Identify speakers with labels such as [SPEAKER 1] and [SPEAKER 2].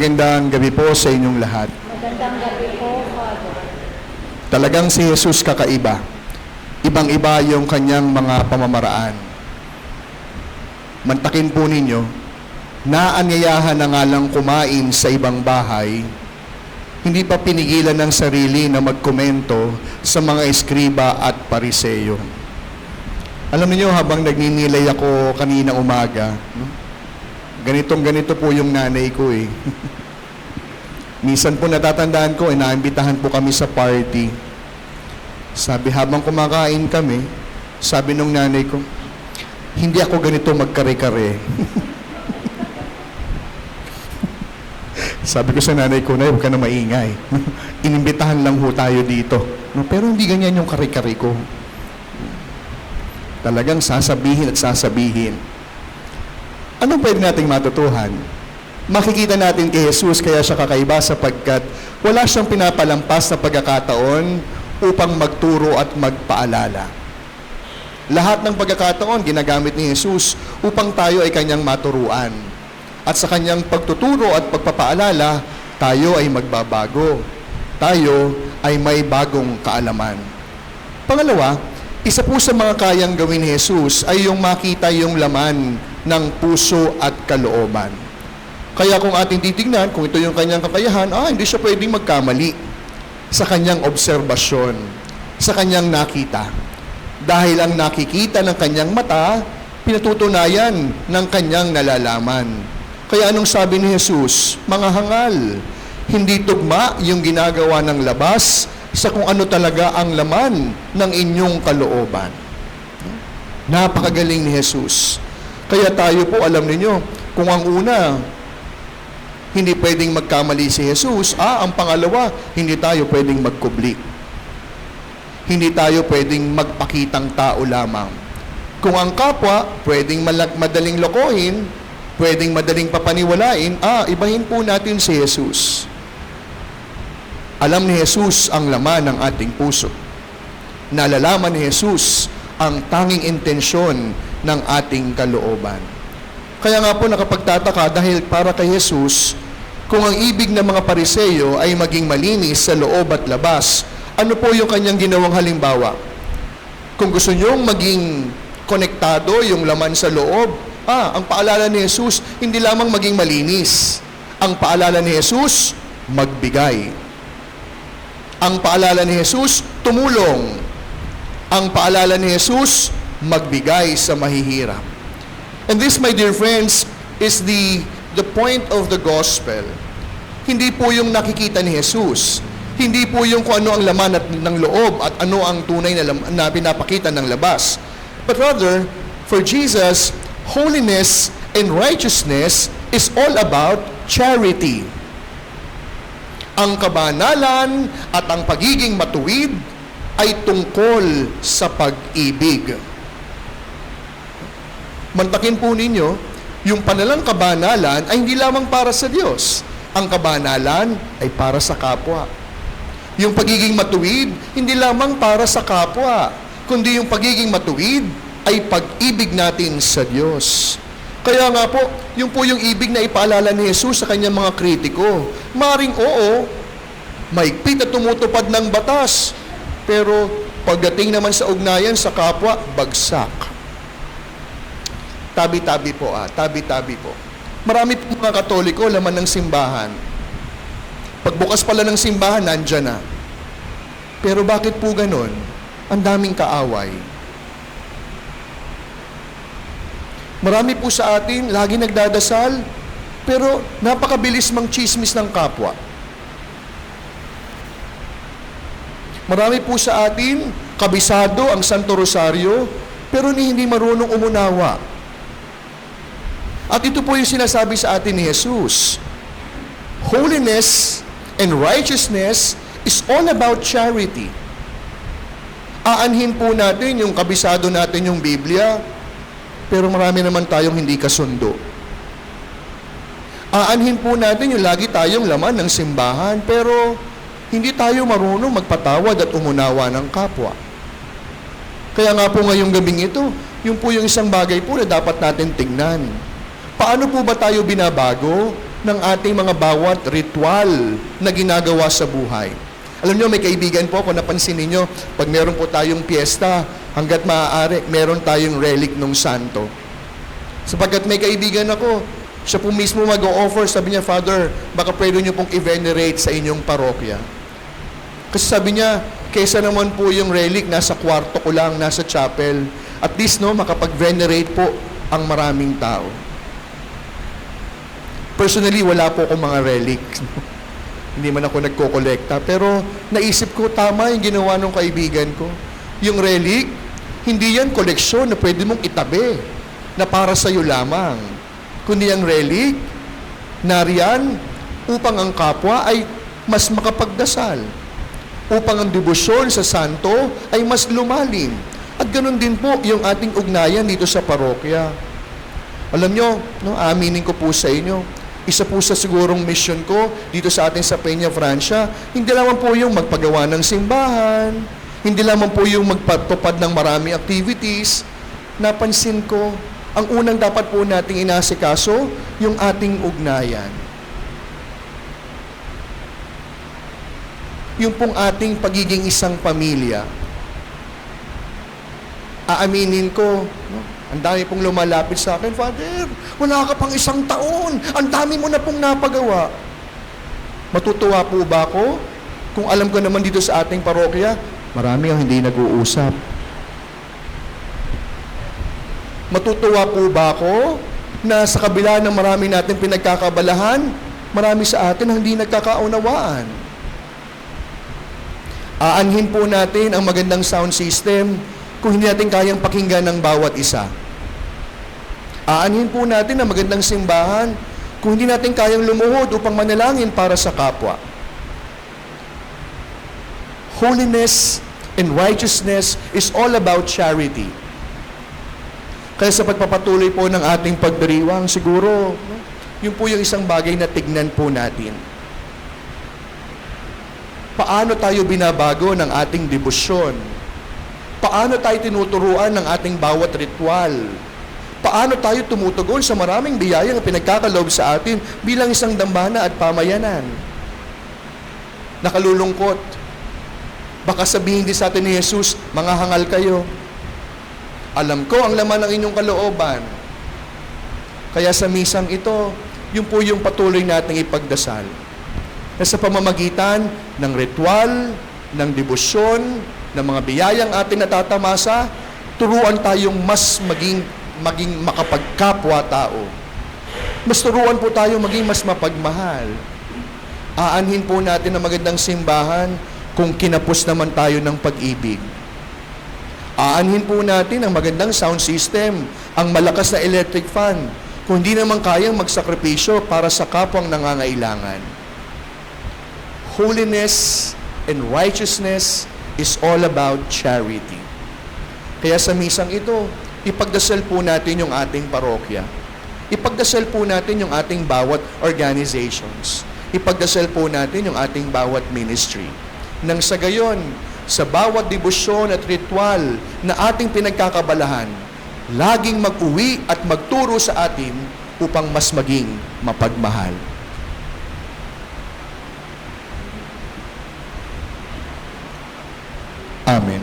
[SPEAKER 1] Magandang gabi po sa inyong lahat.
[SPEAKER 2] Magandang gabi po, Father.
[SPEAKER 1] Talagang si Jesus kakaiba. Ibang-iba yung kanyang mga pamamaraan. Mantakin po ninyo, naanyayahan na nga lang kumain sa ibang bahay, hindi pa pinigilan ng sarili na magkomento sa mga eskriba at pariseyo. Alam niyo, habang nagninilay ako kanina umaga, ganito po yung nanay ko eh. Minsan po natatandaan ko, naimbitahan po kami sa party. Sabi, habang kumakain kami, sabi nung nanay ko, hindi ako ganito magkare-kare. Sabi ko sa nanay ko, nay, huwag ka na maingay. Inimbitahan lang ho tayo dito. No, pero hindi ganyan yung kare-kare ko. Talagang sasabihin at sasabihin. Ano pwede nating matutuhan? Makikita natin kay Jesus kaya siya kakaiba sapagkat wala siyang pinapalampas na pagkakataon upang magturo at magpaalala. Lahat ng pagkakataon ginagamit ni Jesus upang tayo ay kanyang maturuan. At sa kanyang pagtuturo at pagpapaalala, tayo ay magbabago. Tayo ay may bagong kaalaman. Pangalawa, isa po sa mga kayang gawin ni Jesus ay yung makita yung laman ng puso at kalooban. Kaya kung ating titignan, kung ito yung kanyang kakayahan, hindi siya pwedeng magkamali sa kanyang obserbasyon, sa kanyang nakita. Dahil ang nakikita ng kanyang mata, pinatutunayan ng kanyang nalalaman. Kaya anong sabi ni Jesus? Mga hangal, hindi tugma yung ginagawa ng labas sa kung ano talaga ang laman ng inyong kalooban. Napakagaling ni Jesus. Kaya tayo po, alam niyo, kung ang una, hindi pwedeng magkamali si Jesus, ang pangalawa, hindi tayo pwedeng magkubli. Hindi tayo pwedeng magpakitang tao lamang. Kung ang kapwa, pwedeng madaling lokohin, pwedeng madaling papaniwalain, ibahin po natin si Jesus. Alam ni Jesus ang laman ng ating puso. Nalalaman ni Jesus ang tanging intensyon ng ating kalooban. Kaya nga po nakapagtataka dahil para kay Jesus, kung ang ibig ng mga pariseyo ay maging malinis sa loob at labas, ano po yung kanyang ginawang halimbawa? Kung gusto nyong maging konektado yung laman sa loob, ang paalala ni Jesus, hindi lamang maging malinis. Ang paalala ni Jesus, magbigay. Ang paalala ni Jesus, tumulong. Ang paalala ni Jesus, magbigay sa mahihirap. And this, my dear friends, is the point of the gospel. Hindi po yung nakikita ni Jesus. Hindi po yung kung ano ang laman ng loob at ano ang tunay na pinapakita ng labas. But rather, for Jesus, holiness and righteousness is all about charity. Ang kabanalan at ang pagiging matuwid ay tungkol sa pag-ibig. Mantakin po ninyo, yung panalang kabanalan ay hindi lamang para sa Diyos. Ang kabanalan ay para sa kapwa. Yung pagiging matuwid, hindi lamang para sa kapwa, kundi yung pagiging matuwid ay pag-ibig natin sa Diyos. Kaya nga po, yung po yung ibig na ipaalala ni Jesus sa kanyang mga kritiko. Maring oo, maigpit at tumutupad ng batas. Pero pagdating naman sa ugnayan sa kapwa, bagsak. Tabi-tabi po tabi-tabi po. Marami po mga Katoliko laman ng simbahan. Pagbukas pala ng simbahan, nandyan na. Pero bakit po ganon? Ang daming kaaway. Marami po sa atin, lagi nagdadasal, pero napakabilis mang chismis ng kapwa. Marami po sa atin, kabisado ang Santo Rosario, pero hindi marunong umunawa. At ito po yung sinasabi sa atin ni Jesus. Holiness and righteousness is all about charity. Aanhin po natin yung kabisado natin yung Biblia, pero marami naman tayong hindi kasundo. Aanhin po natin yung lagi tayong laman ng simbahan, pero hindi tayo marunong magpatawad at umunawa ng kapwa. Kaya nga po ngayong gabing ito, yung po yung isang bagay po na dapat natin tingnan. Paano po ba tayo binabago? ng ating mga bawat ritual na ginagawa sa buhay. Alam nyo, may kaibigan po ako, napansin ninyo, pag meron po tayong piyesta, hanggat maaari, meron tayong relic ng santo. Sapagkat may kaibigan ako, siya po mismo mag-o-offer, sabi niya, Father, baka pwede niyo pong i-venerate sa inyong parokya. Kasi sabi niya, kaysa naman po yung relic, nasa kwarto ko lang, nasa chapel, at least, no, makapag-venerate po ang maraming tao. Personally, wala po akong mga relic. Hindi man ako nagko-kolekta. Pero naisip ko, tama yung ginawa ng kaibigan ko. Yung relic, hindi yan koleksyon na pwede mong itabi na para sa iyo lamang. Kundi ang relic, nariyan upang ang kapwa ay mas makapagdasal. Upang ang debosyon sa santo ay mas lumalim. At ganun din po yung ating ugnayan dito sa parokya. Alam nyo, no, aminin ko po sa inyo, isa po sa sigurong mission ko dito sa atin sa Peña Francia, hindi lamang po yung magpagawa ng simbahan, hindi lamang po yung magpatupad ng maraming activities. Napansin ko, ang unang dapat po nating inasikaso, yung ating ugnayan. Yung pong ating pagiging isang pamilya. Aaminin ko, no? Ang dami pong lumalapit sa akin, Father, wala ka pang 1 taon. Ang dami mo na pong napagawa. Matutuwa po ba ako? Kung alam ko naman dito sa ating parokya, marami ang hindi nag-uusap. Matutuwa po ba ako na sa kabila ng marami natin pinagkakabalahan, marami sa atin ang hindi nagkakaunawaan? Aanhin po natin ang magandang sound system kung hindi natin kayang pakinggan ng bawat isa. Aanhin po natin ang magandang simbahan kung hindi natin kayang lumuhod upang manalangin para sa kapwa. Holiness and righteousness is all about charity. Kaya sa pagpapatuloy po ng ating pagdiriwang, siguro, no, yun po yung isang bagay na tignan po natin. Paano tayo binabago ng ating debosyon? Paano tayo tinuturuan ng ating bawat ritual? Paano tayo tumutugon sa maraming biyayang pinagkakaloob sa atin bilang isang dambana at pamayanan? Nakalulungkot. Baka sabihin din sa atin ni Jesus, mga hangal kayo. Alam ko ang laman ng inyong kalooban. Kaya sa misang ito, yun po yung patuloy nating ipagdasal. Na sa pamamagitan ng ritual, ng debosyon, ng mga biyayang ating natatamasa, turuan tayong mas maging makapagkapwa-tao. Mas turuan po tayo maging mas mapagmahal. Aanhin po natin ang magandang simbahan kung kinapos naman tayo ng pag-ibig. Aanhin po natin ang magandang sound system, ang malakas na electric fan, kung hindi naman kayang magsakripisyo para sa kapwang nangangailangan. Holiness and righteousness is all about charity. Kaya sa misang ito, ipagdasal po natin yung ating parokya. Ipagdasal po natin yung ating bawat organizations. Ipagdasal po natin yung ating bawat ministry. Nang sa gayon, sa bawat debosyon at ritual na ating pinagkakabalahan, laging mag-uwi at magturo sa atin upang mas maging mapagmahal. Amen.